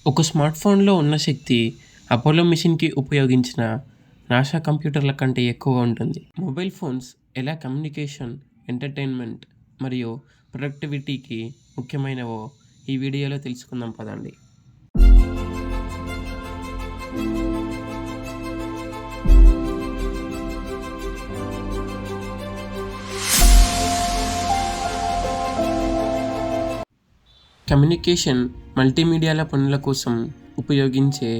ఒక స్మార్ట్ ఫోన్లో ఉన్న శక్తి అపోలో మిషన్కి ఉపయోగించిన నాసా కంప్యూటర్ల కంటే ఎక్కువగా ఉంటుంది. మొబైల్ ఫోన్స్ ఎలా కమ్యూనికేషన్, ఎంటర్టైన్మెంట్ మరియు ప్రొడక్టివిటీకి ముఖ్యమైనవో ఈ వీడియోలో తెలుసుకుందాం పదండి. కమ్యూనికేషన్, మల్టీమీడియాల పనుల కోసం ఉపయోగించే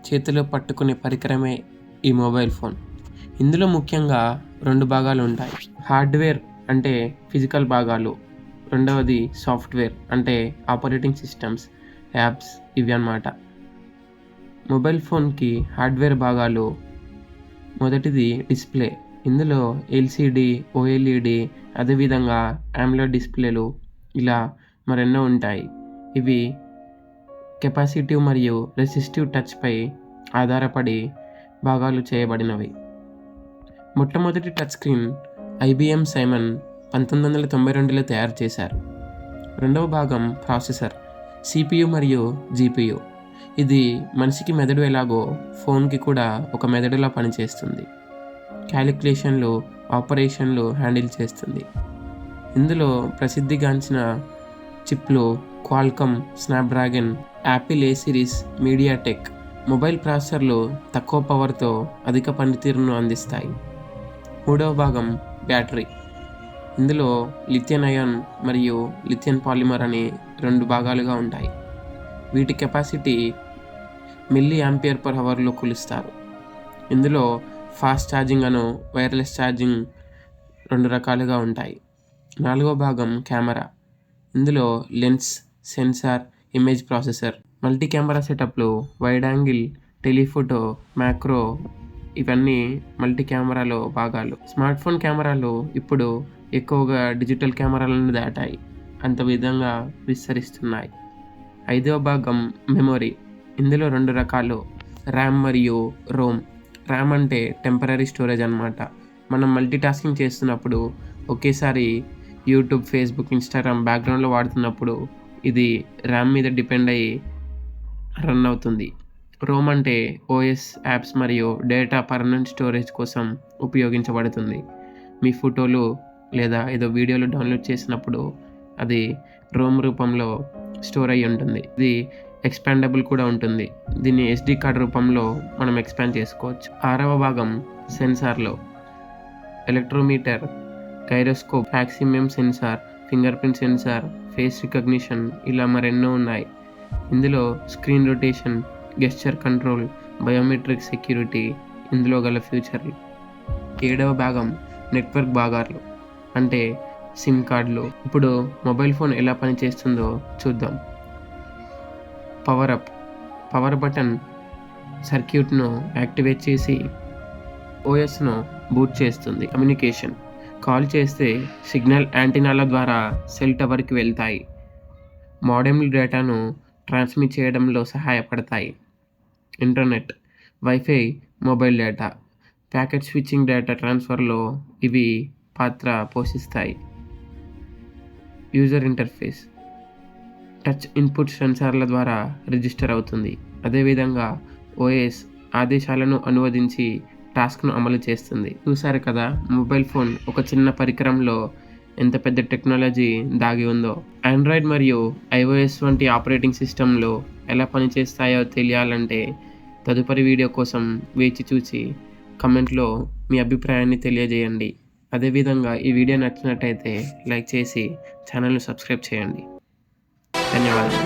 చేతిలో పట్టుకునే పరికరమే ఈ మొబైల్ ఫోన్. ఇందులో ముఖ్యంగా 2 భాగాలు ఉంటాయి. హార్డ్వేర్ అంటే ఫిజికల్ భాగాలు, రెండవది సాఫ్ట్వేర్ అంటే ఆపరేటింగ్ సిస్టమ్స్, యాప్స్ ఇవి అన్నమాట. మొబైల్ ఫోన్కి హార్డ్వేర్ భాగాలు, మొదటిది డిస్ప్లే. ఇందులో ఎల్సిడి, ఓఎల్ఈడి, అదేవిధంగా AMOLED డిస్ప్లేలు ఇలా మరెన్నో ఉంటాయి. ఇవి కెపాసిటివ్ మరియు రెసిస్టివ్ టచ్పై ఆధారపడి భాగాలు చేయబడినవి. మొట్టమొదటి టచ్ స్క్రీన్ IBM సైమన్ 1992లో తయారు చేశారు. రెండవ భాగం ప్రాసెసర్, CPU మరియు GPU. ఇది మనిషికి మెదడు ఎలాగో ఫోన్కి కూడా ఒక మెదడులా పనిచేస్తుంది. క్యాలిక్యులేషన్లు, ఆపరేషన్లు హ్యాండిల్ చేస్తుంది. ఇందులో ప్రసిద్ధిగాంచిన చిప్లు Qualcomm, Snapdragon, Apple A series, MediaTek. Mobile ప్రాసెసర్లు తక్కువ పవర్తో అధిక పనితీరును అందిస్తాయి. మూడవ భాగం బ్యాటరీ. ఇందులో లిథియం అయాన్ మరియు లిథియం పాలిమర్ అనే 2 భాగాలుగా ఉంటాయి. వీటి కెపాసిటీ mAh/hలో కొలుస్తారు. ఇందులో ఫాస్ట్ ఛార్జింగ్ అను వైర్లెస్ ఛార్జింగ్ 2 రకాలుగా ఉంటాయి. నాలుగవ భాగం కెమెరా. ఇందులో lens, sensor, image processor. Multi camera సెటప్లు, వైడ్ యాంగిల్, టెలిఫోటో, మ్యాక్రో ఇవన్నీ మల్టీ కెమెరాలో భాగాలు. స్మార్ట్ ఫోన్ కెమెరాలు ఇప్పుడు ఎక్కువగా డిజిటల్ కెమెరాలను దాటాయి, అంత విధంగా విస్తరిస్తున్నాయి. ఐదవ భాగం మెమొరీ. ఇందులో 2 రకాలు, ర్యామ్ మరియు రోమ్. ర్యామ్ అంటే టెంపరరీ స్టోరేజ్ అన్నమాట. మనం మల్టీ టాస్కింగ్ చేస్తున్నప్పుడు, ఒకేసారి యూట్యూబ్, ఫేస్బుక్, ఇన్స్టాగ్రామ్ బ్యాక్గ్రౌండ్లో వాడుతున్నప్పుడు ఇది ర్యామ్ మీద డిపెండ్ అయ్యి రన్ అవుతుంది. రోమ్ అంటే OS, యాప్స్ మరియు డేటా పర్మనెంట్ స్టోరేజ్ కోసం ఉపయోగించబడుతుంది. మీ ఫోటోలు లేదా ఏదో వీడియోలు డౌన్లోడ్ చేసినప్పుడు అది రోమ్ రూపంలో స్టోర్ అయ్యి ఉంటుంది. ఇది ఎక్స్పాండబుల్ కూడా ఉంటుంది. దీన్ని SD కార్డ్ రూపంలో మనం ఎక్స్పాండ్ చేసుకోవచ్చు. ఆరవ భాగం సెన్సార్లో ఎలక్ట్రోమీటర్, గైరోస్కోప్, యాక్సిమియం sensor, finger print sensor, face recognition ఇలా మరెన్నో ఉన్నాయి. ఇందులో screen rotation, gesture control, biometric security ఇందులో గల ఫ్యూచర్లు. ఏడవ భాగం నెట్వర్క్ భాగాలు అంటే సిమ్ కార్డులు. ఇప్పుడు మొబైల్ ఫోన్ ఎలా పనిచేస్తుందో చూద్దాం. పవర్ బటన్ సర్క్యూట్ను యాక్టివేట్ చేసి OSను బూట్ చేస్తుంది. కమ్యూనికేషన్. కాల్ చేస్తే సిగ్నల్ యాంటీనాల ద్వారా సెల్ టవర్కి వెళ్తాయి. మోడెమ్ డేటాను ట్రాన్స్మిట్ చేయడంలో సహాయపడతాయి. Internet, WiFi, mobile data, packet switching, data ట్రాన్స్ఫర్లో ఇవి పాత్ర పోషిస్తాయి. User interface. టచ్ ఇన్పుట్ సెన్సార్ల ద్వారా రిజిస్టర్ అవుతుంది. అదేవిధంగా OS ఆదేశాలను అనువదించి టాస్క్ను అమలు చేస్తుంది. చూసారు కదా, మొబైల్ ఫోన్ ఒక చిన్న పరికరంలో ఎంత పెద్ద టెక్నాలజీ దాగి ఉందో. ఆండ్రాయిడ్ మరియు iOS వంటి ఆపరేటింగ్ సిస్టంలు ఎలా పనిచేస్తాయో తెలియాలంటే తదుపరి వీడియో కోసం వేచి చూసి కమెంట్లో మీ అభిప్రాయాన్ని తెలియజేయండి. అదేవిధంగా ఈ వీడియో నచ్చినట్టయితే లైక్ చేసి ఛానల్ను సబ్స్క్రైబ్ చేయండి. ధన్యవాదాలు.